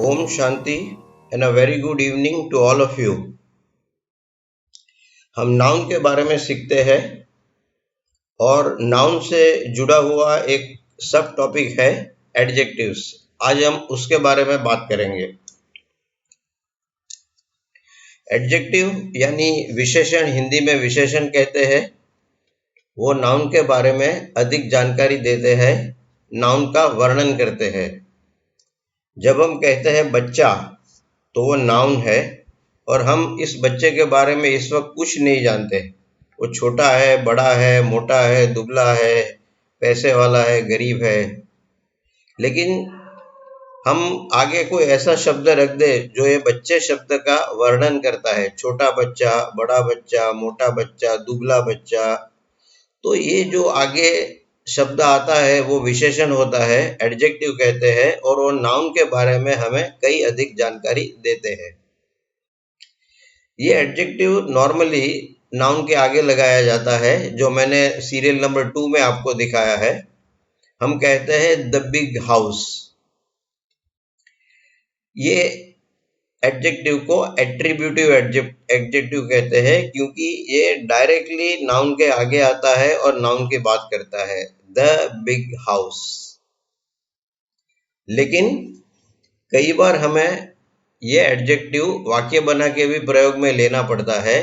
ओम शांति and a very good evening to all of you. हम noun के बारे में सीखते हैं और नाउन से जुड़ा हुआ एक सब टॉपिक है एडजेक्टिव्स। आज हम उसके बारे में बात करेंगे। एडजेक्टिव यानी विशेषण, हिंदी में विशेषण कहते हैं। वो नाउन के बारे में अधिक जानकारी देते हैं, नाउन का वर्णन करते हैं। जब हम कहते हैं बच्चा तो वो नाउन है और हम इस बच्चे के बारे में इस वक्त कुछ नहीं जानते। वो छोटा है, बड़ा है, मोटा है, दुबला है, पैसे वाला है, गरीब है। लेकिन हम आगे कोई ऐसा शब्द रख दे जो ये बच्चे शब्द का वर्णन करता है, छोटा बच्चा, बड़ा बच्चा, मोटा बच्चा, दुबला बच्चा, तो ये जो आगे शब्द आता है वो विशेषण होता है, एडजेक्टिव कहते हैं। और वो नाउन के बारे में हमें कई अधिक जानकारी देते हैं। ये एडजेक्टिव नॉर्मली नाउन के आगे लगाया जाता है, जो मैंने सीरियल नंबर 2 में आपको दिखाया है। हम कहते हैं द बिग हाउस। ये एडजेक्टिव को एट्रीब्यूटिव एडजेक्टिव कहते हैं, क्योंकि ये डायरेक्टली नाउन के आगे आता है और नाउन की बात करता है, द बिग हाउस। लेकिन कई बार हमें ये एडजेक्टिव वाक्य बना के भी प्रयोग में लेना पड़ता है।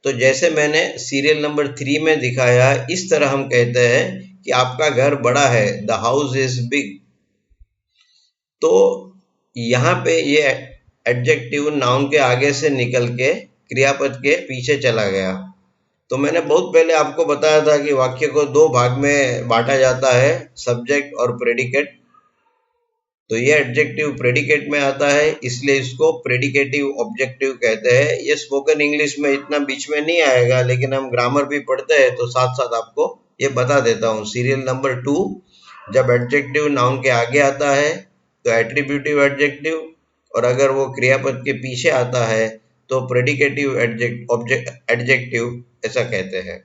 तो जैसे मैंने सीरियल नंबर 3 में दिखाया, इस तरह हम कहते हैं कि आपका घर बड़ा है, द हाउस इज बिग। तो यहाँ पे ये एडजेक्टिव नाउन के आगे से निकल के क्रियापद के पीछे चला गया। तो मैंने बहुत पहले आपको बताया था कि वाक्य को 2 भाग में बांटा जाता है, सब्जेक्ट और प्रेडिकेट। तो ये एडजेक्टिव प्रेडिकेट में आता है, इसलिए इसको प्रेडिकेटिव ऑब्जेक्टिव कहते हैं। ये स्पोकन इंग्लिश में इतना बीच में नहीं आएगा, लेकिन हम ग्रामर भी पढ़ते हैं तो साथ साथ आपको ये बता देता हूँ। सीरियल नंबर 2, जब एडजेक्टिव नाउन के आगे आता है तो एट्रीब्यूटिव एडजेक्टिव, और अगर वो क्रियापद के पीछे आता है तो प्रेडिकेटिव एडजेक्टिव ऐसा कहते हैं।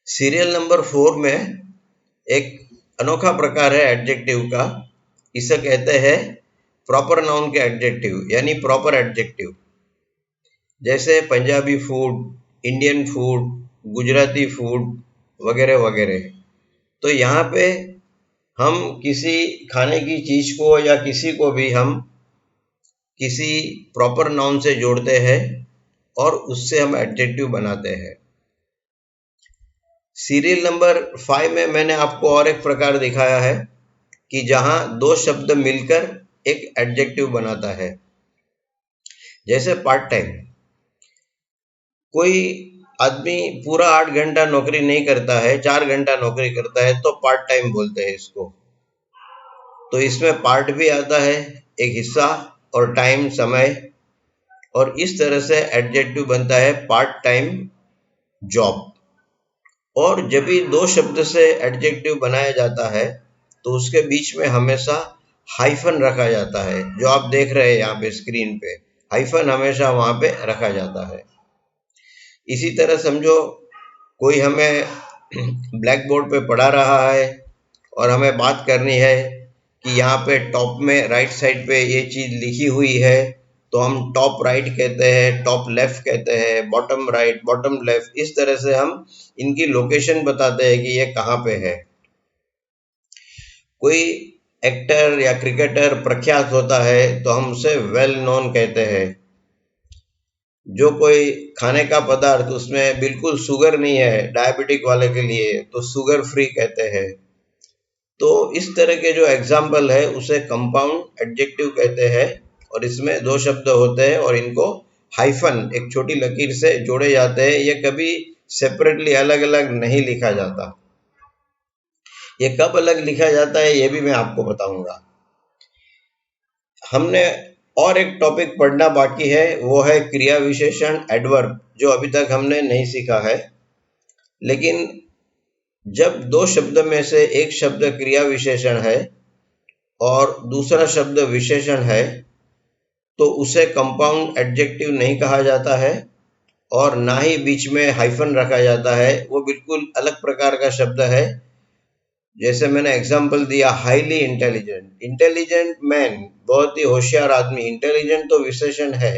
सीरियल नंबर 4 में एक अनोखा प्रकार है एडजेक्टिव का, इसे कहते हैं प्रॉपर नाउन के एडजेक्टिव, यानी प्रॉपर एडजेक्टिव। जैसे Punjabi food, Indian food, Gujarati food वगैरह वगैरह। तो यहाँ पे हम किसी खाने की चीज को या किसी को भी हम किसी प्रॉपर नाउन से जोड़ते हैं और उससे हम एडजेक्टिव बनाते हैं। सीरियल नंबर 5 में मैंने आपको और एक प्रकार दिखाया है कि जहां 2 शब्द मिलकर एक एडजेक्टिव बनाता है। जैसे पार्ट टाइम। कोई आदमी पूरा 8 घंटा नौकरी नहीं करता है, 4 घंटा नौकरी करता है, तो पार्ट टाइम बोलते हैं इसको। तो इसमें पार्ट भी आता है, एक हिस्सा, और टाइम समय, और इस तरह से एडजेक्टिव बनता है पार्ट टाइम जॉब। और जब भी 2 शब्द से एडजेक्टिव बनाया जाता है तो उसके बीच में हमेशा हाइफन रखा जाता है, जो आप देख रहे हैं यहाँ पे स्क्रीन पे। हाइफन हमेशा वहां पे रखा जाता है। इसी तरह समझो कोई हमें ब्लैक बोर्ड पे पढ़ा रहा है और हमें बात करनी है कि यहाँ पे टॉप में राइट साइड पे ये चीज लिखी हुई है, तो हम टॉप राइट कहते हैं, टॉप लेफ्ट कहते हैं, बॉटम राइट, बॉटम लेफ्ट। इस तरह से हम इनकी लोकेशन बताते हैं कि ये कहाँ पे है। कोई एक्टर या क्रिकेटर प्रख्यात होता है तो हम उसे वेल नोन कहते हैं। जो कोई खाने का पदार्थ उसमें बिल्कुल शुगर नहीं है, डायबिटिक वाले के लिए, तो शुगर फ्री कहते हैं। तो इस तरह के जो एग्जाम्पल है उसे कंपाउंड एडजेक्टिव कहते हैं, और इसमें 2 शब्द होते हैं और इनको हाइफन, एक छोटी लकीर से जोड़े जाते हैं। ये कभी सेपरेटली अलग अलग नहीं लिखा जाता। ये कब अलग लिखा जाता है ये भी मैं आपको बताऊंगा। हमने और एक टॉपिक पढ़ना बाकी है, वो है क्रिया विशेषण एडवर्ब, जो अभी तक हमने नहीं सीखा है। लेकिन जब 2 शब्द में से एक शब्द क्रिया विशेषण है और दूसरा शब्द विशेषण है, तो उसे कंपाउंड एडजेक्टिव नहीं कहा जाता है और ना ही बीच में हाइफन रखा जाता है। वो बिल्कुल अलग प्रकार का शब्द है। जैसे मैंने एग्जांपल दिया हाईली इंटेलिजेंट, इंटेलिजेंट मैन, बहुत ही होशियार आदमी। इंटेलिजेंट तो विशेषण है,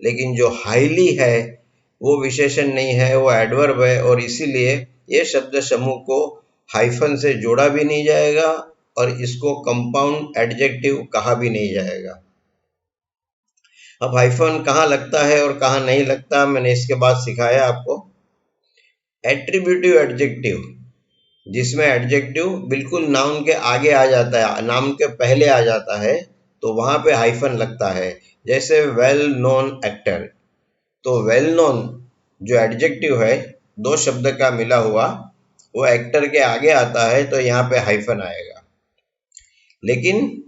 लेकिन जो हाईली है वो विशेषण नहीं है, वो एडवर्ब है, और इसीलिए ये शब्द समूह को हाइफन से जोड़ा भी नहीं जाएगा और इसको कंपाउंड एडजेक्टिव कहा भी नहीं जाएगा। अब हाइफन कहाँ लगता है और कहाँ नहीं लगता, मैंने इसके बाद सिखाया आपको। एट्रीब्यूटिव एडजेक्टिव, जिसमें एडजेक्टिव बिल्कुल नाउन के आगे आ जाता है, नाउन के पहले आ जाता है, तो वहां पे हाइफन लगता है। जैसे वेल नोन एक्टर, तो वेल नोन जो एडजेक्टिव है, दो शब्द का मिला हुआ, वो एक्टर के आगे आता है, तो यहाँ पे हाइफन आएगा। लेकिन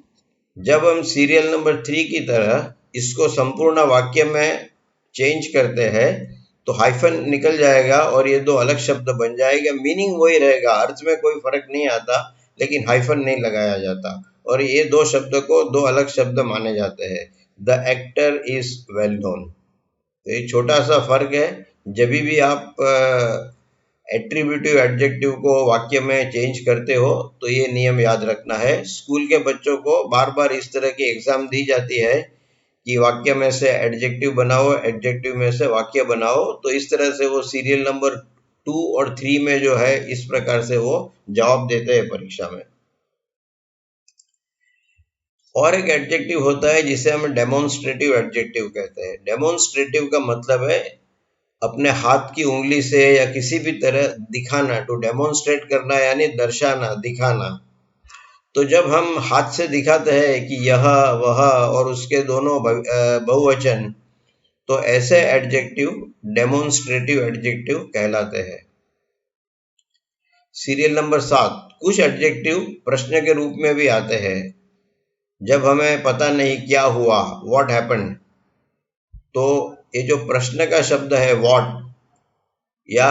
जब हम सीरियल नंबर 3 की तरह इसको संपूर्ण वाक्य में चेंज करते हैं, तो हाइफन निकल जाएगा और ये दो अलग शब्द बन जाएगा। मीनिंग वही रहेगा, अर्थ में कोई फर्क नहीं आता, लेकिन हाइफन नहीं लगाया जाता और ये दो शब्द को दो अलग शब्द माने जाते हैं। The actor is well known. तो ये छोटा सा फर्क है। जब भी आप एट्रीब्यूटिव एडजेक्टिव को वाक्य में चेंज करते हो तो ये नियम याद रखना है। स्कूल के बच्चों को बार बार इस तरह की एग्जाम दी जाती है कि वाक्य में से एडजेक्टिव बनाओ, एडजेक्टिव में से वाक्य बनाओ, तो इस तरह से वो सीरियल नंबर 2 और 3 में जो है इस प्रकार से वो जवाब देते हैं परीक्षा में। और एक एडजेक्टिव होता है जिसे हम डेमोन्स्ट्रेटिव एडजेक्टिव कहते हैं। डेमोन्स्ट्रेटिव का मतलब है अपने हाथ की उंगली से या किसी भी तरह दिखाना। टू डेमोन्स्ट्रेट करना यानी दर्शाना, दिखाना। तो जब हम हाथ से दिखाते हैं कि यह वह और उसके दोनों बहुवचन, तो ऐसे एडजेक्टिव डेमोन्स्ट्रेटिव एडजेक्टिव कहलाते हैं। सीरियल नंबर 7, कुछ एडजेक्टिव प्रश्न के रूप में भी आते हैं। जब हमें पता नहीं क्या हुआ, व्हाट हैपेंड, तो ये जो प्रश्न का शब्द है व्हाट, या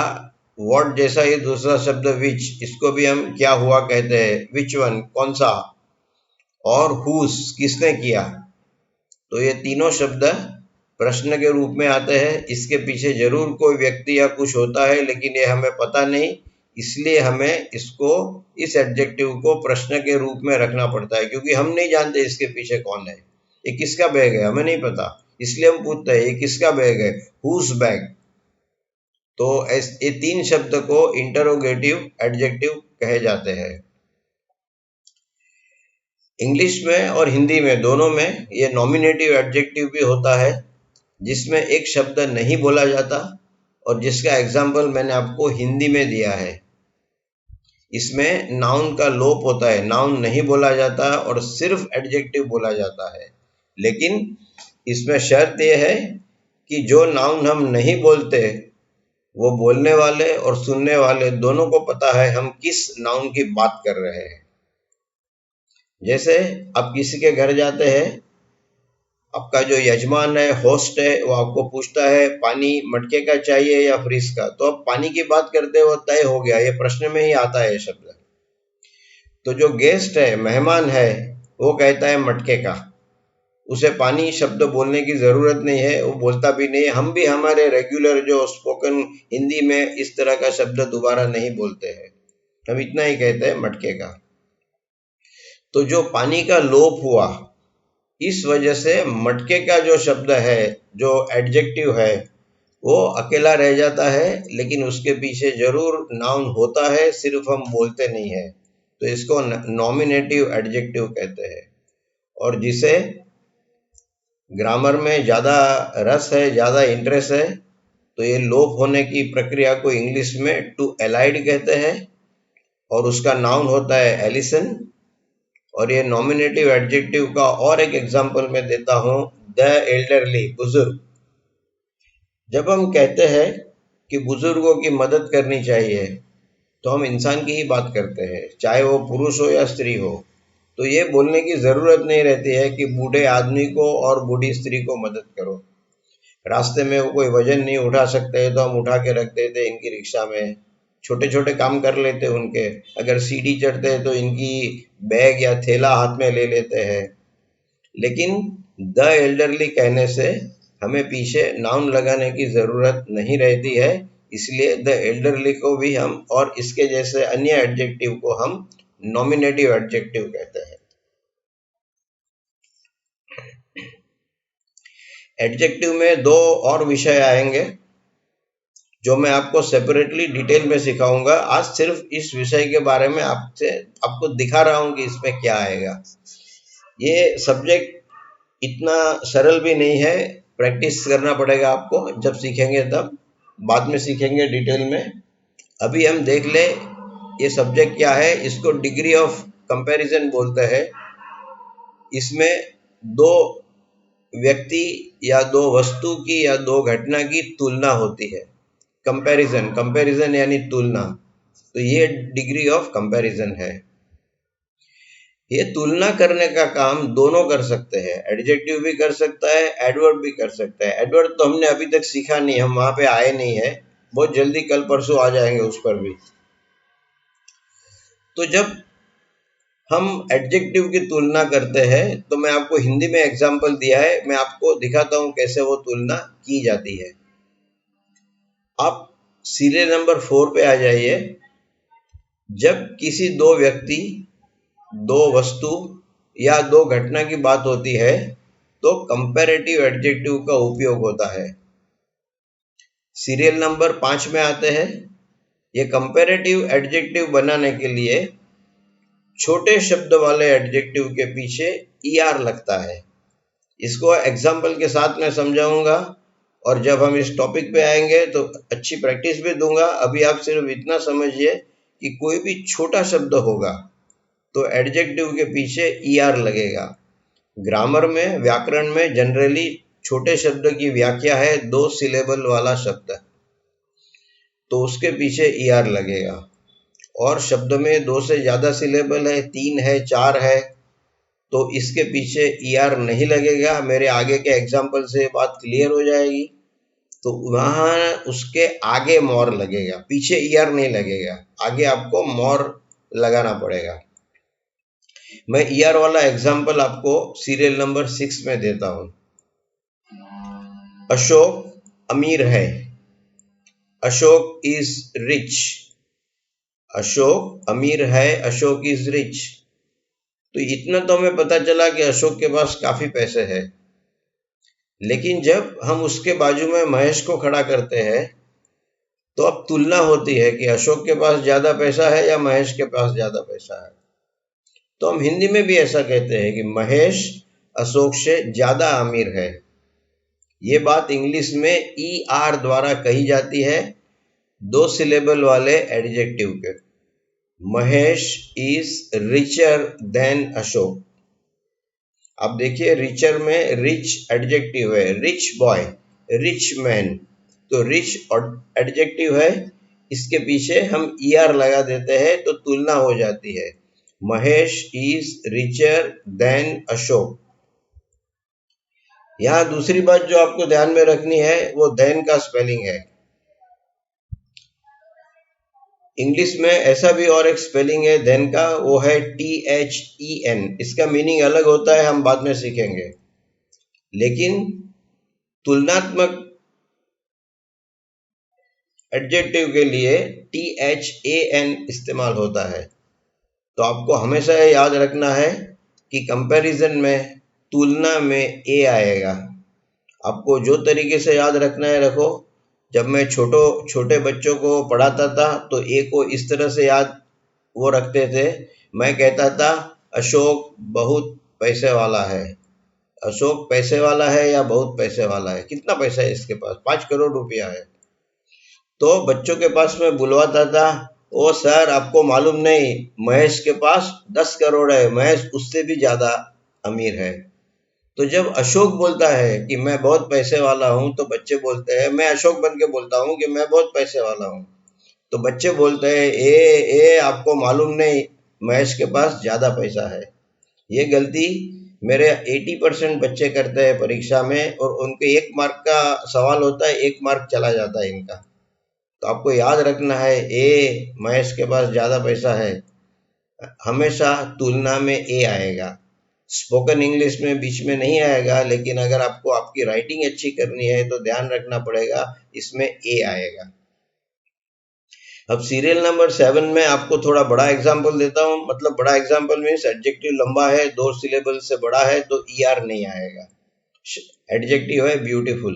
व्हाट जैसा ये दूसरा शब्द विच, इसको भी हम क्या हुआ कहते हैं। विच वन, कौन सा, और हुज, किसने किया। तो ये तीनों शब्द प्रश्न के रूप में आते हैं। इसके पीछे जरूर कोई व्यक्ति या कुछ होता है, लेकिन ये हमें पता नहीं, इसलिए हमें इसको, इस एडजेक्टिव को प्रश्न के रूप में रखना पड़ता है, क्योंकि हम नहीं जानते इसके पीछे कौन है। ये किसका बैग है हमें नहीं पता, इसलिए हम पूछते हैं ये किसका बैग है, हुज बैग। तो ये तीन शब्द को इंटरोगेटिव एडजेक्टिव कहे जाते हैं। इंग्लिश में और हिंदी में दोनों में ये नॉमिनेटिव एडजेक्टिव भी होता है, जिसमें एक शब्द नहीं बोला जाता और जिसका एग्जाम्पल मैंने आपको हिंदी में दिया है। इसमें नाउन का लोप होता है, नाउन नहीं बोला जाता और सिर्फ एडजेक्टिव बोला जाता है। लेकिन इसमें शर्त यह है कि जो नाउन हम नहीं बोलते, वो बोलने वाले और सुनने वाले दोनों को पता है हम किस नाउन की बात कर रहे हैं। जैसे आप किसी के घर जाते हैं, आपका जो यजमान है, होस्ट है, वो आपको पूछता है पानी मटके का चाहिए या फ्रिज का, तो अब पानी की बात करते हो, तय हो गया, ये प्रश्न में ही आता है ये शब्द। तो जो गेस्ट है, मेहमान है, वो कहता है मटके का, उसे पानी शब्द बोलने की जरूरत नहीं है, वो बोलता भी नहीं है। हम भी हमारे रेगुलर जो स्पोकन हिंदी में इस तरह का शब्द दोबारा नहीं बोलते हैं, हम इतना ही कहते हैं मटके का। तो जो पानी का लोप हुआ, इस वजह से मटके का जो शब्द है, जो एडजेक्टिव है, वो अकेला रह जाता है, लेकिन उसके पीछे जरूर नाउन होता है, सिर्फ हम बोलते नहीं है। तो इसको नॉमिनेटिव एडजेक्टिव कहते हैं। और जिसे ग्रामर में ज़्यादा रस है, ज़्यादा इंटरेस्ट है, तो ये लोप होने की प्रक्रिया को इंग्लिश में टू एलाइड कहते हैं और उसका नाउन होता है एलिसन। और ये नॉमिनेटिव एडजेक्टिव का और एक एग्जाम्पल मैं देता हूँ, द एल्डरली, बुजुर्ग। जब हम कहते हैं कि बुजुर्गों की मदद करनी चाहिए, तो हम इंसान की ही बात करते हैं, चाहे वो पुरुष हो या स्त्री हो। तो ये बोलने की जरूरत नहीं रहती है कि बूढ़े आदमी को और बूढ़ी स्त्री को मदद करो। रास्ते में वो कोई वजन नहीं उठा सकते तो हम उठा के रख देते इनकी रिक्शा में, छोटे छोटे काम कर लेते उनके। अगर सीढ़ी चढ़ते हैं तो इनकी बैग या थैला हाथ में ले लेते हैं। लेकिन द एल्डरली कहने से हमें पीछे नाउन लगाने की जरूरत नहीं रहती है, इसलिए द एल्डरली को भी हम और इसके जैसे अन्य एडजेक्टिव को हम नॉमिनेटिव एडजेक्टिव कहते हैं। एडजेक्टिव में दो और विषय आएंगे जो मैं आपको सेपरेटली डिटेल में सिखाऊंगा। आज सिर्फ इस विषय के बारे में आपको दिखा रहा हूं कि इसमें क्या आएगा। ये सब्जेक्ट इतना सरल भी नहीं है, प्रैक्टिस करना पड़ेगा आपको, जब सीखेंगे तब, बाद में सीखेंगे डिटेल में। अभी हम देख ले ये सब्जेक्ट क्या है। इसको डिग्री ऑफ कंपैरिजन बोलते हैं। इसमें दो व्यक्ति या दो वस्तु की या दो घटना की तुलना होती है। कंपैरिजन यानी तुलना, तो ये डिग्री ऑफ कंपैरिजन है। ये तुलना करने का काम दोनों कर सकते हैं, एडजेक्टिव भी कर सकता है, एडवर्ब भी कर सकता है। एडवर्ब तो हमने अभी तक सीखा नहीं, हम वहां पे आए नहीं है, बहुत जल्दी कल परसों आ जाएंगे उस पर भी। तो जब हम एडजेक्टिव की तुलना करते हैं तो मैं आपको हिंदी में एग्जाम्पल दिया है, मैं आपको दिखाता हूं कैसे वो तुलना की जाती है। आप सीरियल नंबर 4 पे आ जाइए। जब किसी दो व्यक्ति, दो वस्तु या दो घटना की बात होती है तो कंपैरेटिव एडजेक्टिव का उपयोग होता है। सीरियल नंबर 5 में आते हैं। ये कंपैरेटिव एडजेक्टिव बनाने के लिए छोटे शब्द वाले एडजेक्टिव के पीछे ER लगता है। इसको एग्जाम्पल के साथ मैं समझाऊंगा और जब हम इस टॉपिक पे आएंगे तो अच्छी प्रैक्टिस भी दूंगा। अभी आप सिर्फ इतना समझिए कि कोई भी छोटा शब्द होगा तो एडजेक्टिव के पीछे ER लगेगा। ग्रामर में, व्याकरण में जनरली छोटे शब्द की व्याख्या है 2 सिलेबल वाला शब्द, तो उसके पीछे ER लगेगा। और शब्द में 2 से ज्यादा सिलेबल है, 3 है, 4 है, तो इसके पीछे ER नहीं लगेगा। मेरे आगे के एग्जाम्पल से बात क्लियर हो जाएगी। तो वहां उसके आगे मोर लगेगा, पीछे ER नहीं लगेगा, आगे आपको मोर लगाना पड़ेगा। मैं ER वाला एग्जाम्पल आपको सीरियल नंबर 6 में देता हूं। अशोक अमीर है। Ashok is rich. अशोक अमीर है, अशोक इज रिच। तो इतना तो हमें पता चला कि अशोक के पास काफी पैसे हैं। लेकिन जब हम उसके बाजू में महेश को खड़ा करते हैं तो अब तुलना होती है कि अशोक के पास ज्यादा पैसा है या महेश के पास ज्यादा पैसा है। तो हम हिंदी में भी ऐसा कहते हैं कि महेश अशोक से ज्यादा अमीर है। ये बात इंग्लिश में ER द्वारा कही जाती है 2 सिलेबल वाले एडजेक्टिव के। Mahesh is richer than Ashok. अब देखिए, रिचर में रिच एडजेक्टिव है, रिच बॉय, रिच मैन, तो रिच एडजेक्टिव है, इसके पीछे हम ER लगा देते हैं तो तुलना हो जाती है। Mahesh is richer than Ashok. यहां दूसरी बात जो आपको ध्यान में रखनी है वो देन का स्पेलिंग है। इंग्लिश में ऐसा भी और एक स्पेलिंग है देन का, वो है THEN। इसका मीनिंग अलग होता है, हम बाद में सीखेंगे। लेकिन तुलनात्मक एडजेक्टिव के लिए THAN इस्तेमाल होता है। तो आपको हमेशा याद रखना है कि कंपैरिजन में तुलना में A आएगा। आपको जो तरीके से याद रखना है रखो। जब मैं छोटे बच्चों को पढ़ाता था तो A को इस तरह से याद वो रखते थे। मैं कहता था अशोक बहुत पैसे वाला है। अशोक पैसे वाला है या बहुत पैसे वाला है, कितना पैसा है इसके पास? 5 करोड़ रुपया है। तो बच्चों के पास मैं बुलवाता था, ओ सर आपको मालूम नहीं, महेश के पास 10 करोड़ है, महेश उससे भी ज्यादा अमीर है। तो जब अशोक बोलता है कि मैं बहुत पैसे वाला हूं तो बच्चे बोलते हैं, मैं अशोक बन के बोलता हूं कि मैं बहुत पैसे वाला हूं, तो बच्चे बोलते हैं ए आपको मालूम नहीं, महेश के पास ज्यादा पैसा है। ये गलती मेरे 80% बच्चे करते हैं परीक्षा में, और उनके 1 मार्क का सवाल होता है, 1 मार्क चला जाता है इनका। तो आपको याद रखना है महेश के पास ज्यादा पैसा है, हमेशा तुलना में A आएगा। स्पोकन इंग्लिश में बीच में नहीं आएगा, लेकिन अगर आपको आपकी राइटिंग अच्छी करनी है तो ध्यान रखना पड़ेगा, इसमें A आएगा। अब सीरियल नंबर 7 में आपको थोड़ा बड़ा एग्जाम्पल देता हूँ, मतलब बड़ा एग्जाम्पल मीन्स एडजेक्टिव लंबा है, 2 सिलेबल से बड़ा है तो ER नहीं आएगा। एडजेक्टिव है ब्यूटीफुल,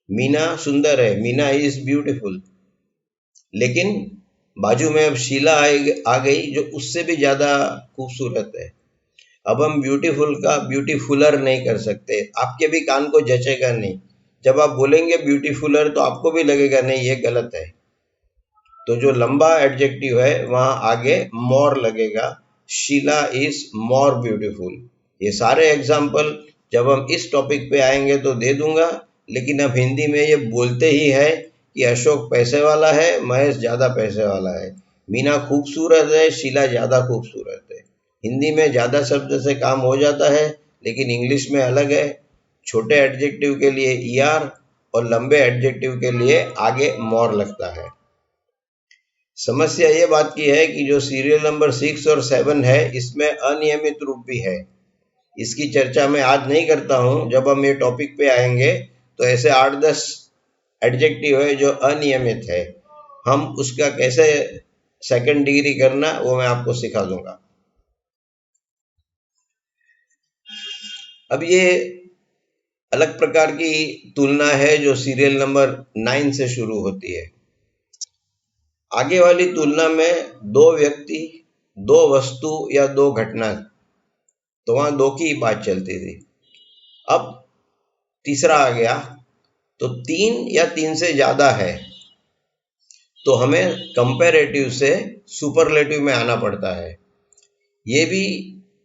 मीना सुंदर है, मीना इज ब्यूटीफुल। लेकिन बाजू में अब शीला आ गई जो उससे भी ज्यादा खूबसूरत है। अब हम ब्यूटीफुल का ब्यूटीफुलर नहीं कर सकते, आपके भी कान को जचेगा नहीं। जब आप बोलेंगे ब्यूटीफुलर तो आपको भी लगेगा नहीं ये गलत है। तो जो लंबा एडजेक्टिव है वहां आगे मोर लगेगा, शीला इज मोर ब्यूटीफुल। ये सारे एग्जाम्पल जब हम इस टॉपिक पे आएंगे तो दे दूंगा, लेकिन अब हिंदी में ये बोलते ही है कि अशोक पैसे वाला है, महेश ज्यादा पैसे वाला है, मीना खूबसूरत है, शीला ज्यादा खूबसूरत है। हिंदी में ज्यादा शब्द से काम हो जाता है, लेकिन इंग्लिश में अलग है। छोटे एडजेक्टिव के लिए ER और लंबे एडजेक्टिव के लिए आगे मोर लगता है। समस्या ये बात की है कि जो सीरियल नंबर 6 और 7 है इसमें अनियमित रूप भी है। इसकी चर्चा मैं आज नहीं करता हूं, जब हम ये टॉपिक पे आएंगे तो ऐसे 8-10 एडजेक्टिव है जो अनियमित है, हम उसका कैसे सेकंड डिग्री करना वो मैं आपको सिखा दूंगा। अब ये अलग प्रकार की तुलना है जो सीरियल नंबर 9 से शुरू होती है। आगे वाली तुलना में 2 व्यक्ति, 2 वस्तु या 2 घटना, तो वहां 2 की बात चलती थी। अब तीसरा आ गया तो 3 या 3 से ज्यादा है तो हमें कंपैरेटिव से सुपरलेटिव में आना पड़ता है। ये भी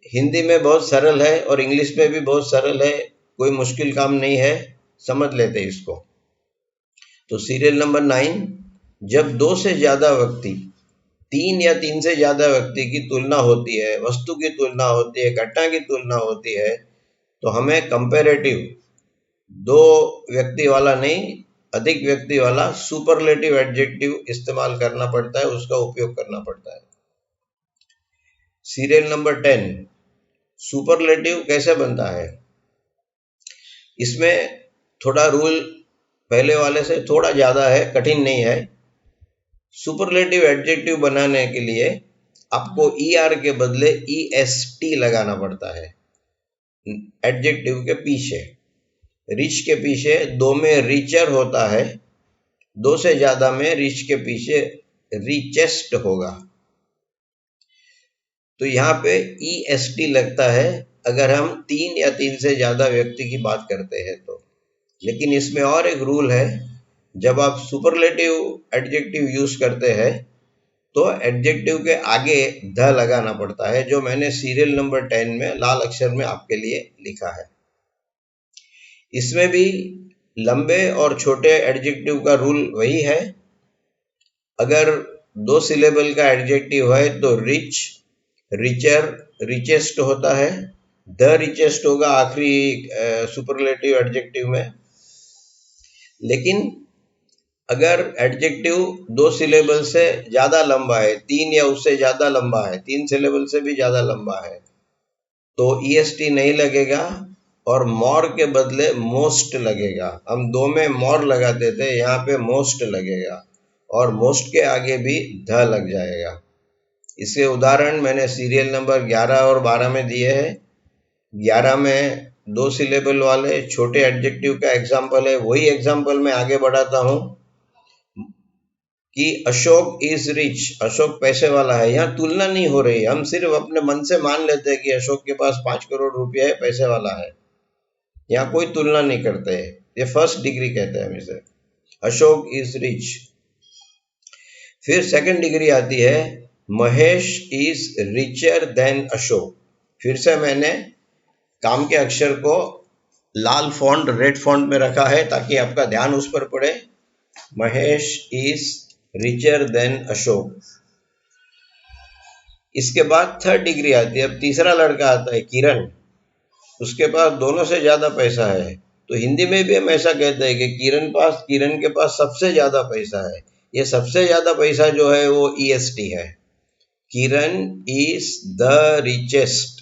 हिंदी में बहुत सरल है और इंग्लिश में भी बहुत सरल है, कोई मुश्किल काम नहीं है, समझ लेते इसको। तो सीरियल नंबर 9, जब 2 से ज्यादा व्यक्ति, 3 या 3 से ज्यादा व्यक्ति की तुलना होती है, वस्तु की तुलना होती है, घटना की तुलना होती है, तो हमें कंपैरेटिव 2 व्यक्ति वाला नहीं, अधिक व्यक्ति वाला सुपरलेटिव एडजेक्टिव इस्तेमाल करना पड़ता है, उसका उपयोग करना पड़ता है। सीरियल नंबर 10, सुपरलेटिव कैसे बनता है? इसमें थोड़ा रूल पहले वाले से थोड़ा ज्यादा है, कठिन नहीं है। सुपरलेटिव एडजेक्टिव बनाने के लिए आपको ER के बदले EST लगाना पड़ता है एडजेक्टिव के पीछे। रिच के पीछे 2 में रिचर होता है, 2 से ज्यादा में रिच के पीछे रिचेस्ट होगा। तो यहाँ पे EST लगता है अगर हम 3 या 3 से ज्यादा व्यक्ति की बात करते हैं तो। लेकिन इसमें और एक रूल है, जब आप सुपरलेटिव एडजेक्टिव यूज करते हैं तो एडजेक्टिव के आगे ध लगाना पड़ता है, जो मैंने सीरियल नंबर 10 में लाल अक्षर में आपके लिए लिखा है। इसमें भी लंबे और छोटे एडजेक्टिव का रूल वही है। अगर 2 सिलेबल का एडजेक्टिव है तो रिच, रिचर, रिचेस्ट होता है, द रिचेस्ट होगा आखिरी सुपरलेटिव एडजेक्टिव में। लेकिन अगर एडजेक्टिव 2 सिलेबल से ज्यादा लंबा है, 3 या उससे ज्यादा लंबा है, 3 सिलेबल से भी ज्यादा लंबा है, तो EST नहीं लगेगा और मोर के बदले मोस्ट लगेगा। हम 2 में मोर लगाते थे, यहाँ पे मोस्ट लगेगा और मोस्ट के आगे भी ध लग जाएगा। इसके उदाहरण मैंने सीरियल नंबर 11 और 12 में दिए हैं। 11 में 2 सिलेबल वाले छोटे एडजेक्टिव का एग्जाम्पल है, वही एग्जाम्पल मैं आगे बढ़ाता हूं कि अशोक इज रिच, अशोक पैसे वाला है। यहाँ तुलना नहीं हो रही, हम सिर्फ अपने मन से मान लेते हैं कि अशोक के पास 5 करोड़ रुपया है, पैसे वाला है। यहाँ कोई तुलना नहीं करते है, ये फर्स्ट डिग्री कहते हैं हम इसे, अशोक इज रिच। फिर सेकंड डिग्री आती है, Mahesh is richer than Ashok. फिर से मैंने काम के अक्षर को लाल फॉन्ट, रेड फॉन्ट में रखा है ताकि आपका ध्यान उस पर पड़े। Mahesh is richer than Ashok. इसके बाद थर्ड डिग्री आती है, अब तीसरा लड़का आता है किरण, उसके पास दोनों से ज्यादा पैसा है। तो हिंदी में भी हम ऐसा कहते हैं कि किरण के पास सबसे ज्यादा पैसा है। ये सबसे ज्यादा पैसा जो है वो EST है, किरण इज द रिचेस्ट।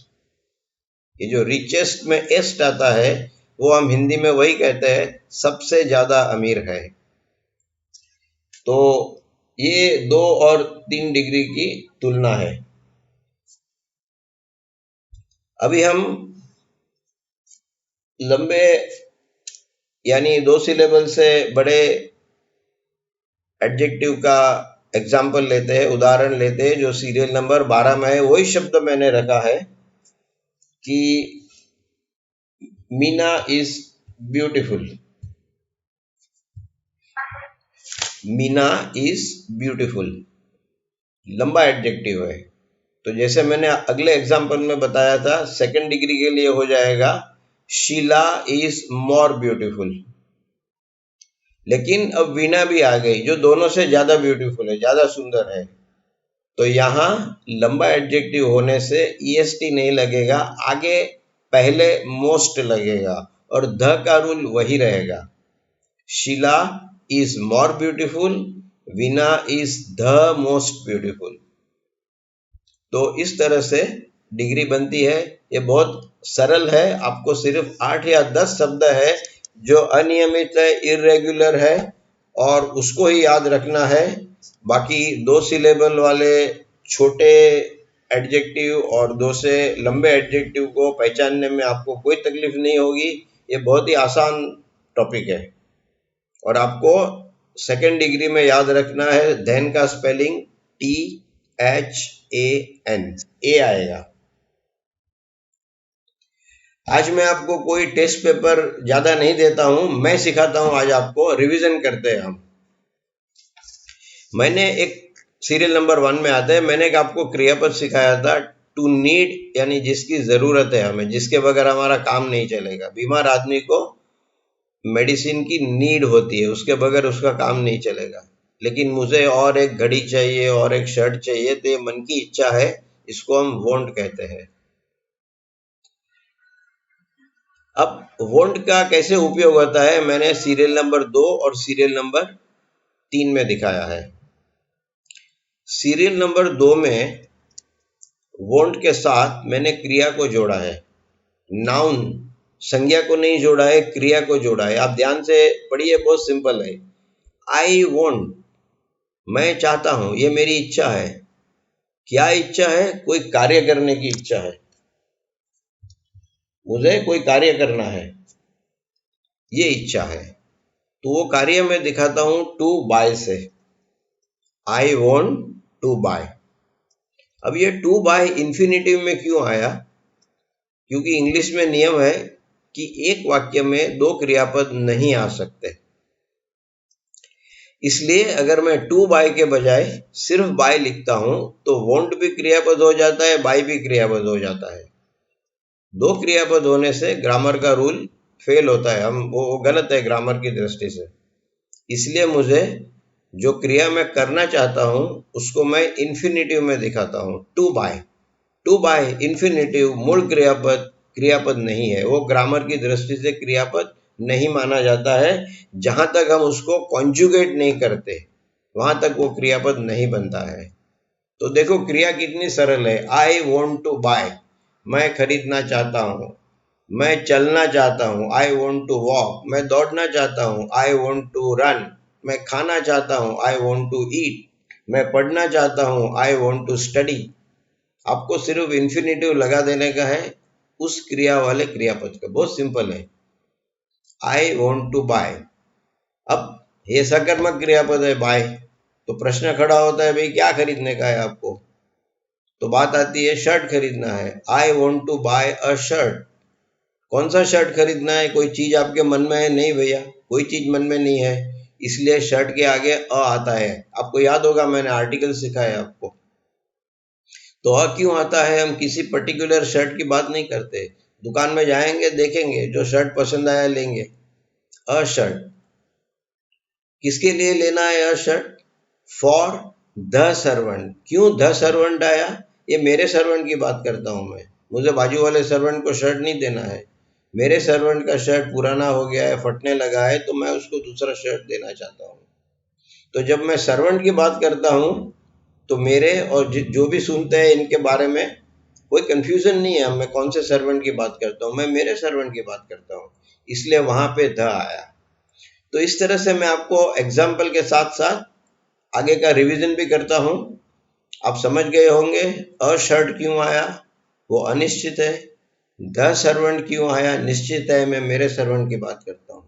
ये जो रिचेस्ट में एस्ट आता है वो हम हिंदी में वही कहते हैं, सबसे ज्यादा अमीर है। तो ये 2 और 3 डिग्री की तुलना है। अभी हम लंबे यानी 2 सिलेबल से बड़े एडजेक्टिव का एग्जाम्पल लेते हैं, उदाहरण लेते हैं, जो सीरियल नंबर 12 में है। वही शब्द मैंने रखा है कि Meena is beautiful. Meena is beautiful लंबा एडजेक्टिव है। तो जैसे मैंने अगले एग्जाम्पल में बताया था, सेकंड डिग्री के लिए हो जाएगा शीला इज मोर ब्यूटीफुल। लेकिन अब वीणा भी आ गई जो दोनों से ज्यादा ब्यूटीफुल है, ज्यादा सुंदर है। तो यहाँ लंबा एडजेक्टिव होने से ईएसटी नहीं लगेगा, आगे पहले मोस्ट लगेगा और ध का रूल वही रहेगा। Sheela is more beautiful, Veena is the most beautiful. तो इस तरह से डिग्री बनती है। ये बहुत सरल है, आपको सिर्फ 8 या 10 शब्द है जो अनियमित है, इर्रेगुलर है, और उसको ही याद रखना है। बाकी 2 सिलेबल वाले छोटे एडजेक्टिव और 2 से लंबे एडजेक्टिव को पहचानने में आपको कोई तकलीफ नहीं होगी। ये बहुत ही आसान टॉपिक है। और आपको सेकंड डिग्री में याद रखना है धैन का स्पेलिंग THAN, ए आएगा। आज मैं आपको कोई टेस्ट पेपर ज्यादा नहीं देता हूं, मैं सिखाता हूं। आज आपको रिवीजन करते हैं हम। मैंने एक सीरियल नंबर 1 में आता है, मैंने आपको क्रियापद सिखाया था टू नीड, यानी जिसकी जरूरत है हमें, जिसके बगैर हमारा काम नहीं चलेगा। बीमार आदमी को मेडिसिन की नीड होती है, उसके बगैर उसका काम नहीं चलेगा। लेकिन मुझे और एक घड़ी चाहिए और एक शर्ट चाहिए, तो ये मन की इच्छा है, इसको हम वांट कहते हैं। अब वांट का कैसे उपयोग होता है मैंने सीरियल नंबर 2 और सीरियल नंबर 3 में दिखाया है। सीरियल नंबर 2 में वांट के साथ मैंने क्रिया को जोड़ा है, नाउन, संज्ञा को नहीं जोड़ा है, क्रिया को जोड़ा है। आप ध्यान से पढ़िए, बहुत सिंपल है। आई वांट, मैं चाहता हूं, ये मेरी इच्छा है। क्या इच्छा है? कोई कार्य करने की इच्छा है, मुझे कोई कार्य करना है, ये इच्छा है। तो वो कार्य मैं दिखाता हूं टू बाय से। I want to buy. अब ये टू बाय इंफिनिटिव में क्यों आया? क्योंकि इंग्लिश में नियम है कि एक वाक्य में 2 क्रियापद नहीं आ सकते। इसलिए अगर मैं टू बाय के बजाय सिर्फ बाय लिखता हूं तो वांट भी क्रियापद हो जाता है, बाय भी क्रियापद हो जाता है। 2 क्रियापद होने से ग्रामर का रूल फेल होता है, हम वो गलत है ग्रामर की दृष्टि से। इसलिए मुझे जो क्रिया मैं करना चाहता हूं उसको मैं इंफिनिटिव में दिखाता हूं, to buy. To buy infinitive मूल क्रियापद नहीं है, वो ग्रामर की दृष्टि से क्रियापद नहीं माना जाता है। जहां तक हम उसको कॉन्जुगेट नहीं करते वहां तक वो क्रियापद नहीं बनता है। तो देखो क्रिया कितनी सरल है। आई वॉन्ट टू बाय, मैं खरीदना चाहता हूं। मैं चलना चाहता हूं, आई वॉन्ट टू वॉक। मैं दौड़ना चाहता हूं, आई वॉन्ट टू रन। मैं खाना चाहता हूं, आई वॉन्ट टू ईट। मैं पढ़ना चाहता हूं, आई वॉन्ट टू स्टडी। आपको सिर्फ इंफिनिटिव लगा देने का है उस क्रिया वाले क्रियापद का, बहुत सिंपल है। I want to buy. अब ये सकर्मक क्रियापद है बाय, तो प्रश्न खड़ा होता है भाई क्या खरीदने का है आपको? तो बात आती है शर्ट खरीदना है। I want to buy a shirt. कौन सा शर्ट खरीदना है? कोई चीज आपके मन में है? नहीं भैया, कोई चीज मन में नहीं है, इसलिए शर्ट के आगे अ आता है। आपको याद होगा मैंने आर्टिकल सिखाया आपको। तो अ क्यों आता है? हम किसी पर्टिकुलर शर्ट की बात नहीं करते, दुकान में जाएंगे, देखेंगे, जो शर्ट पसंद आया लेंगे। अ शर्ट, किसके लिए लेना है अ शर्ट? For the servant. क्यों द सर्वेंट आया? ये मेरे सर्वेंट की बात करता हूं मैं, मुझे बाजू वाले सर्वेंट को शर्ट नहीं देना है। मेरे सर्वेंट का शर्ट पुराना हो गया है, फटने लगा है, तो मैं उसको दूसरा शर्ट देना चाहता हूँ। तो जब मैं सर्वेंट की बात करता हूँ तो मेरे और जो भी सुनते हैं इनके बारे में कोई कंफ्यूजन नहीं है, मैं कौन से सर्वेंट की बात करता हूँ, मैं मेरे सर्वेंट की बात करता हूँ, इसलिए वहां पे द आया। तो इस तरह से मैं आपको एग्जाम्पल के साथ साथ आगे का रिवीजन भी करता हूं। आप समझ गए होंगे अ शर्ट क्यों आया, वो अनिश्चित है। द सर्वेंट क्यों आया, निश्चित है, मैं मेरे सर्वेंट की बात करता हूँ।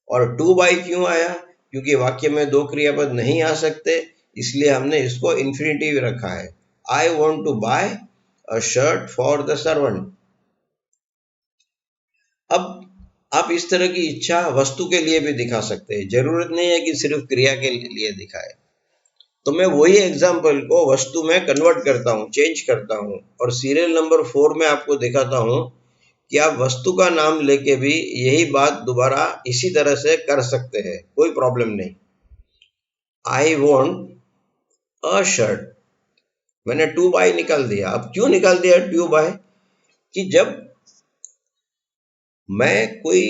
और टू बाय क्यों आया, क्योंकि वाक्य में दो क्रियापद नहीं आ सकते, इसलिए हमने इसको इंफिनिटिव रखा है। I want to buy a shirt for the servant. अब आप इस तरह की इच्छा वस्तु के लिए भी दिखा सकते हैं, जरूरत नहीं है कि सिर्फ क्रिया के लिए दिखाए। तो मैं वही एग्जाम्पल को वस्तु में कन्वर्ट करता हूँ, चेंज करता हूँ, और सीरियल नंबर 4 में आपको दिखाता हूँ कि आप वस्तु का नाम लेके भी यही बात दोबारा इसी तरह से कर सकते हैं, कोई प्रॉब्लम नहीं। आई वॉन्ट अ शर्ट, मैंने टू बाय निकाल दिया। अब क्यों निकाल दिया टू बाय, कि जब मैं कोई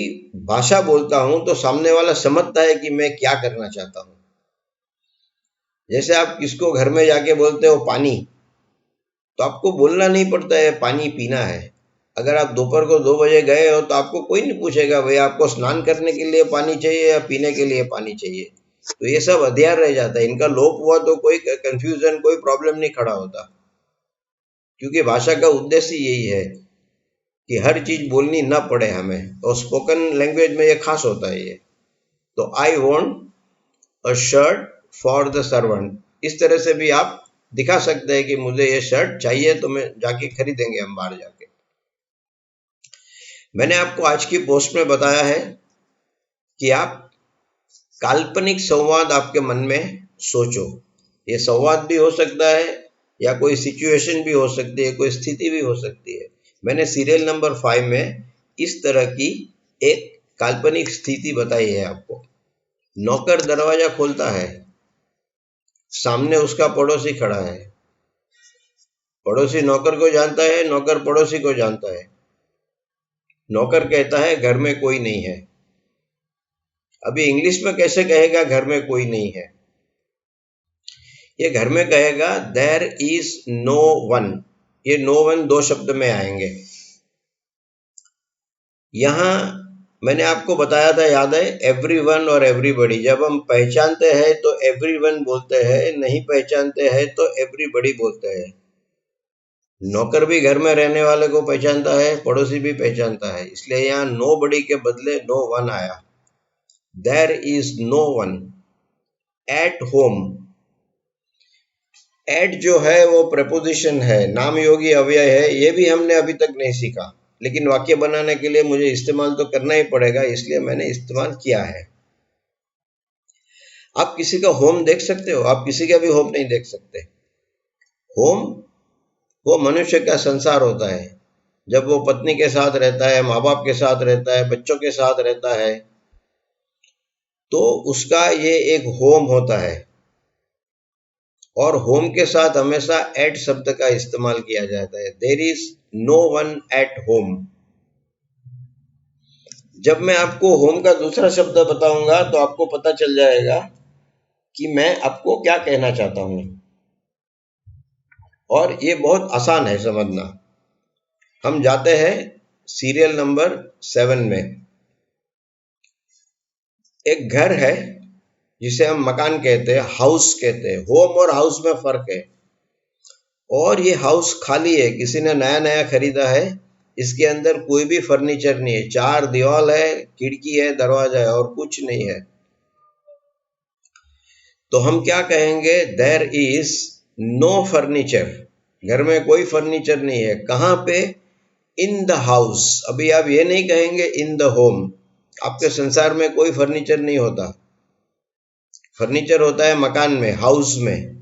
भाषा बोलता हूं तो सामने वाला समझता है कि मैं क्या करना चाहता हूं। जैसे आप किसको घर में जाके बोलते हो पानी, तो आपको बोलना नहीं पड़ता है पानी पीना है। अगर आप दोपहर को 2 बजे गए हो तो आपको कोई नहीं पूछेगा भाई आपको स्नान करने के लिए पानी चाहिए या पीने के लिए पानी चाहिए। तो ये सब अध्ययन रह जाता है, इनका लोप हुआ तो कोई कंफ्यूजन, कोई प्रॉब्लम नहीं खड़ा होता, क्योंकि भाषा का उद्देश्य यही है कि हर चीज बोलनी ना पड़े हमें, और स्पोकन लैंग्वेज में ये खास होता है ये। तो I want a shirt for the servant, इस तरह से भी आप दिखा सकते हैं कि मुझे ये शर्ट चाहिए, तो मैं जाके खरीदेंगे हम बाहर जाके। मैंने आपको आज की पोस्ट में बताया है कि आप काल्पनिक संवाद आपके मन में सोचो। ये संवाद भी हो सकता है या कोई सिचुएशन भी हो सकती है, कोई स्थिति भी हो सकती है। मैंने सीरियल नंबर 5 में इस तरह की एक काल्पनिक स्थिति बताई है आपको। नौकर दरवाजा खोलता है, सामने उसका पड़ोसी खड़ा है। पड़ोसी नौकर को जानता है, नौकर पड़ोसी को जानता है। नौकर कहता है घर में कोई नहीं है। अभी इंग्लिश में कैसे कहेगा घर में कोई नहीं है? ये घर में कहेगा देयर इज नो वन। ये नो वन 2 शब्द में आएंगे। यहां मैंने आपको बताया था, याद है, एवरीवन और एवरीबॉडी। जब हम पहचानते हैं तो एवरीवन बोलते हैं, नहीं पहचानते हैं तो एवरीबॉडी बोलते हैं। नौकर भी घर में रहने वाले को पहचानता है, पड़ोसी भी पहचानता है, इसलिए यहाँ नो बडी के बदले नो वन आया। There is no one at home. At जो है वो प्रपोजिशन है, नाम योगी अव्यय है। ये भी हमने अभी तक नहीं सीखा, लेकिन वाक्य बनाने के लिए मुझे इस्तेमाल तो करना ही पड़ेगा, इसलिए मैंने इस्तेमाल किया है। आप किसी का होम देख सकते हो, आप किसी का भी होम नहीं देख सकते। होम वो मनुष्य का संसार होता है। जब वो पत्नी के साथ रहता है, माँ बाप के साथ रहता है, बच्चों के साथ रहता है, तो उसका ये एक होम होता है। और होम के साथ हमेशा एट शब्द का इस्तेमाल किया जाता है। There is no one at home. जब मैं आपको होम का दूसरा शब्द बताऊंगा तो आपको पता चल जाएगा कि मैं आपको क्या कहना चाहता हूं, और ये बहुत आसान है समझना। हम जाते हैं सीरियल नंबर 7 में। एक घर है जिसे हम मकान कहते हैं, हाउस कहते हैं। होम और हाउस में फर्क है। और ये हाउस खाली है, किसी ने नया नया खरीदा है। इसके अंदर कोई भी फर्नीचर नहीं है, 4 दीवार है, खिड़की है, दरवाजा है, और कुछ नहीं है। तो हम क्या कहेंगे? There is no furniture. घर में कोई फर्नीचर नहीं है। कहाँ पे? In the house. अभी आप ये नहीं कहेंगे इन द होम। आपके संसार में कोई फर्नीचर नहीं होता। फर्नीचर होता है मकान में, हाउस में।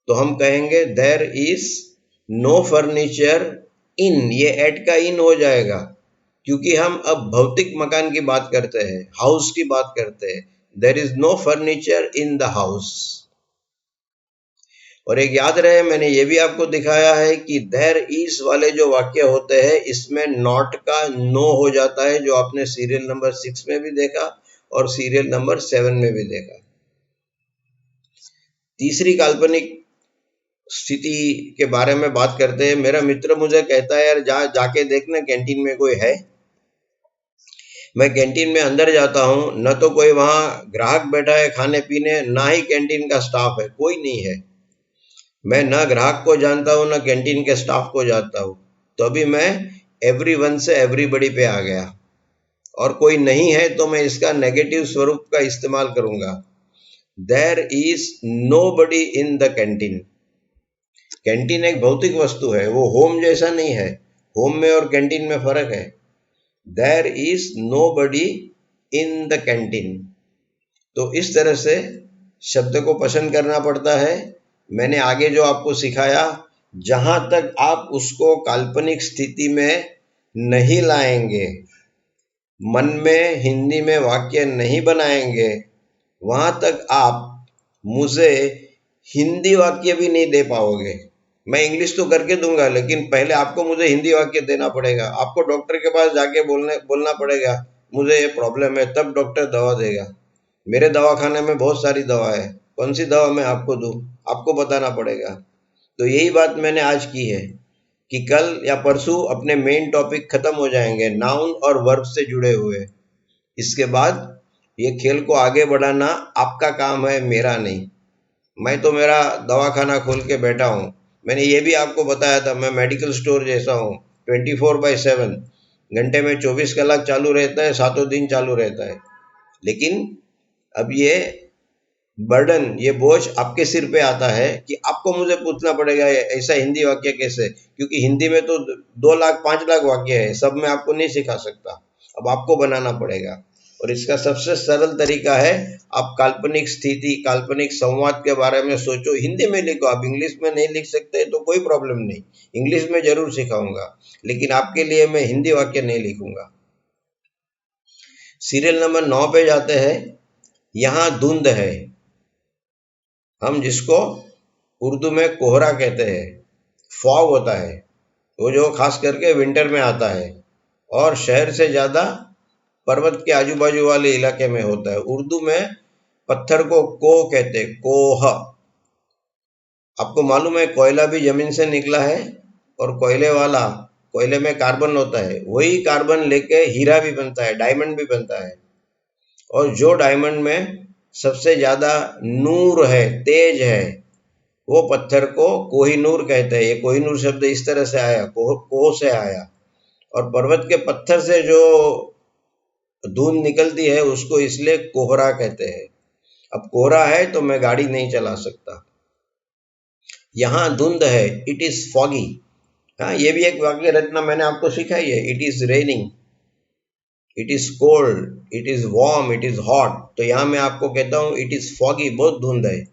तो हम कहेंगे there is no furniture in. ये एट का इन हो जाएगा, क्योंकि हम अब भौतिक मकान की बात करते हैं, हाउस की बात करते हैं। There is no furniture in the house. और एक याद रहे, मैंने ये भी आपको दिखाया है कि देयर इज वाले जो वाक्य होते हैं, इसमें नॉट का नो हो जाता है, जो आपने सीरियल नंबर 6 में भी देखा और सीरियल नंबर 7 में भी देखा। तीसरी काल्पनिक स्थिति के बारे में बात करते हैं। मेरा मित्र मुझे कहता है यार जाके देखना कैंटीन में कोई है। मैं कैंटीन में अंदर जाता हूँ, न तो कोई वहाँ ग्राहक बैठा है खाने पीने, ना ही कैंटीन का स्टाफ है, कोई नहीं है। मैं न ग्राहक को जानता हूँ, न कैंटीन के स्टाफ को जानता हूँ। तो अभी मैं एवरीवन से एवरीबडी पे आ गया, और कोई नहीं है तो मैं इसका नेगेटिव स्वरूप का इस्तेमाल करूंगा। There is nobody in the canteen. Canteen एक भौतिक वस्तु है, वो होम जैसा नहीं है। होम में और कैंटीन में फर्क है। There is nobody in the canteen. तो इस तरह से शब्द को पसंद करना पड़ता है। मैंने आगे जो आपको सिखाया, जहां तक आप उसको काल्पनिक स्थिति में नहीं लाएंगे, मन में हिंदी में वाक्य नहीं बनाएंगे, वहां तक आप मुझे हिंदी वाक्य भी नहीं दे पाओगे। मैं इंग्लिश तो करके दूंगा, लेकिन पहले आपको मुझे हिंदी वाक्य देना पड़ेगा। आपको डॉक्टर के पास जाके बोलना पड़ेगा मुझे ये प्रॉब्लम है, तब डॉक्टर दवा देगा। मेरे दवाखाने में बहुत सारी दवा है, कौन सी दवा मैं आपको दूं, आपको बताना पड़ेगा। तो यही बात मैंने आज की है कि कल या परसों अपने मेन टॉपिक खत्म हो जाएंगे, नाउन और वर्ब से जुड़े हुए। इसके बाद ये खेल को आगे बढ़ाना आपका काम है, मेरा नहीं। मैं तो मेरा दवाखाना खोल के बैठा हूँ। मैंने ये भी आपको बताया था, मैं मेडिकल स्टोर जैसा हूँ, 24/7। घंटे में 24 कलाक चालू रहता है, 7 दिन चालू रहता है। लेकिन अब ये बर्डन, ये बोझ आपके सिर पे आता है कि आपको मुझे पूछना पड़ेगा ऐसा हिंदी वाक्य कैसे, क्योंकि हिंदी में तो 2 लाख 5 लाख वाक्य है, सब मैं आपको नहीं सिखा सकता। अब आपको बनाना पड़ेगा, और इसका सबसे सरल तरीका है, आप काल्पनिक स्थिति, काल्पनिक संवाद के बारे में सोचो, हिंदी में लिखो। आप इंग्लिश में नहीं लिख सकते तो कोई प्रॉब्लम नहीं, इंग्लिश में जरूर सिखाऊंगा, लेकिन आपके लिए मैं हिंदी वाक्य नहीं लिखूंगा। सीरियल नंबर 9 पे जाते हैं। यहाँ धुंध है, हम जिसको उर्दू में कोहरा कहते हैं, फॉग होता है, वो जो खास करके विंटर में आता है और शहर से ज़्यादा पर्वत के आजू बाजू वाले इलाके में होता है। उर्दू में पत्थर को कोह कहते हैं, कोह। आपको मालूम है कोयला भी जमीन से निकला है, और कोयले में कार्बन होता है, वही कार्बन लेके हीरा भी बनता है, डायमंड भी बनता है। और जो डायमंड में सबसे ज्यादा नूर है, तेज है, वो पत्थर को कोहिनूर कहते हैं। ये कोहिनूर शब्द इस तरह से आया, कोह से आया। और पर्वत के पत्थर से जो धूल निकलती है उसको इसलिए कोहरा कहते हैं। अब कोहरा है तो मैं गाड़ी नहीं चला सकता। यहाँ धुंध है, इट इज फॉगी। हाँ, ये भी एक वाक्य रचना मैंने आपको सिखाई है। It is raining, it is cold, it is warm, it is hot. तो यहाँ मैं आपको कहता हूँ इट इज फॉगी, बहुत धुंध है।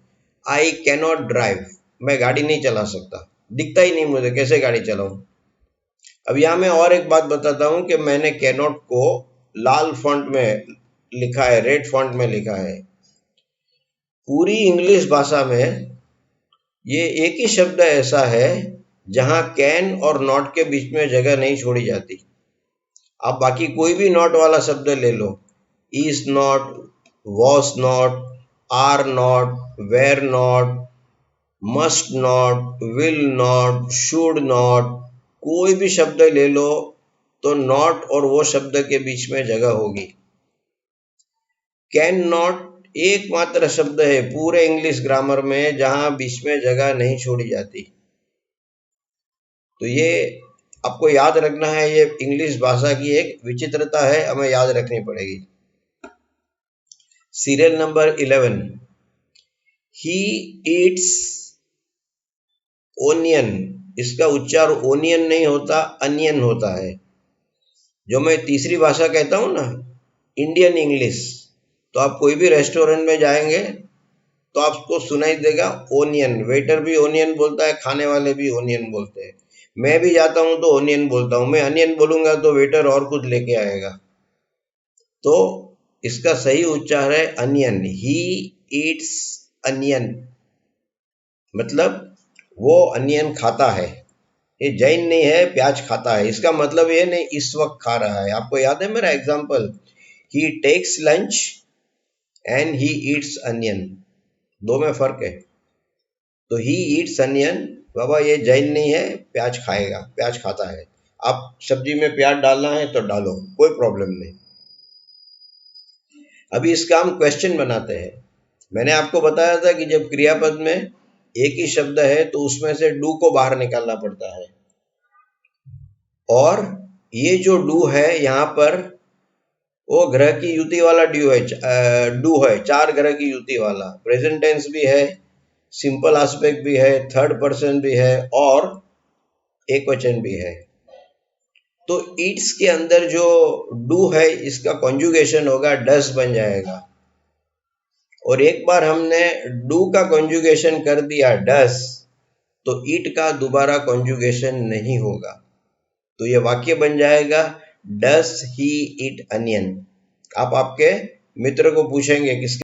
आई कैनॉट ड्राइव, मैं गाड़ी नहीं चला सकता, दिखता ही नहीं मुझे, कैसे गाड़ी चलाऊं। अब यहाँ मैं और एक बात बताता हूँ कि मैंने कैनॉट को लाल फॉन्ट में लिखा है, रेड फॉन्ट में लिखा है। पूरी इंग्लिश भाषा में ये एक ही शब्द ऐसा है जहां कैन और नॉट के बीच में जगह नहीं छोड़ी जाती। आप बाकी कोई भी नॉट वाला शब्द ले लो, is not, was not, are not, were not, must not, will not, should not, कोई भी शब्द ले लो तो नॉट और वो शब्द के बीच में जगह होगी। कैन नॉट एकमात्र शब्द है पूरे इंग्लिश ग्रामर में जहां बीच में जगह नहीं छोड़ी जाती। तो ये आपको याद रखना है, ये इंग्लिश भाषा की एक विचित्रता है, हमें याद रखनी पड़ेगी। Serial number 11, he eats onion. इसका उच्चार ओनियन नहीं होता, अनियन होता है। जो मैं तीसरी भाषा कहता हूं ना, इंडियन इंग्लिश, तो आप कोई भी रेस्टोरेंट में जाएंगे तो आपको सुनाई देगा ओनियन। वेटर भी ओनियन बोलता है, खाने वाले भी ओनियन बोलते हैं। मैं भी जाता हूं तो ओनियन बोलता हूं। मैं अनियन बोलूंगा तो वेटर और कुछ लेके आएगा। तो इसका सही उच्चार है अनियन। ही ईट्स अनियन, मतलब वो अनियन खाता है। ये जैन नहीं है, प्याज खाता है, इसका मतलब ये नहीं इस वक्त खा रहा है। आपको याद है मेरा example, he takes lunch and he eats onion, दो में फर्क है। तो ही ईट्स अनियन, बाबा ये जैन नहीं है, प्याज खाएगा, प्याज खाता है। आप सब्जी में प्याज डालना है तो डालो, कोई प्रॉब्लम नहीं। अभी इसका हम क्वेश्चन बनाते हैं। मैंने आपको बताया था कि जब क्रियापद में एक ही शब्द है तो उसमें से डू को बाहर निकालना पड़ता है, और ये जो डू है यहाँ पर वो ग्रह की युति वाला डू है, 4 ग्रह की युति वाला। प्रेजेंट टेंस भी है, सिंपल एस्पेक्ट भी है, थर्ड पर्सन भी है और एक वचन भी है। तो इट्स के अंदर जो डू है इसका कॉन्जुगेशन होगा, डस बन जाएगा। और एक बार हमने डू का कॉन्जुगेशन कर दिया डस, तो इट का दोबारा कॉन्जुगेशन नहीं होगा। तो ये वाक्य बन जाएगा डस ही इट अनियन। आप आपके मित्र को पूछेंगे किसके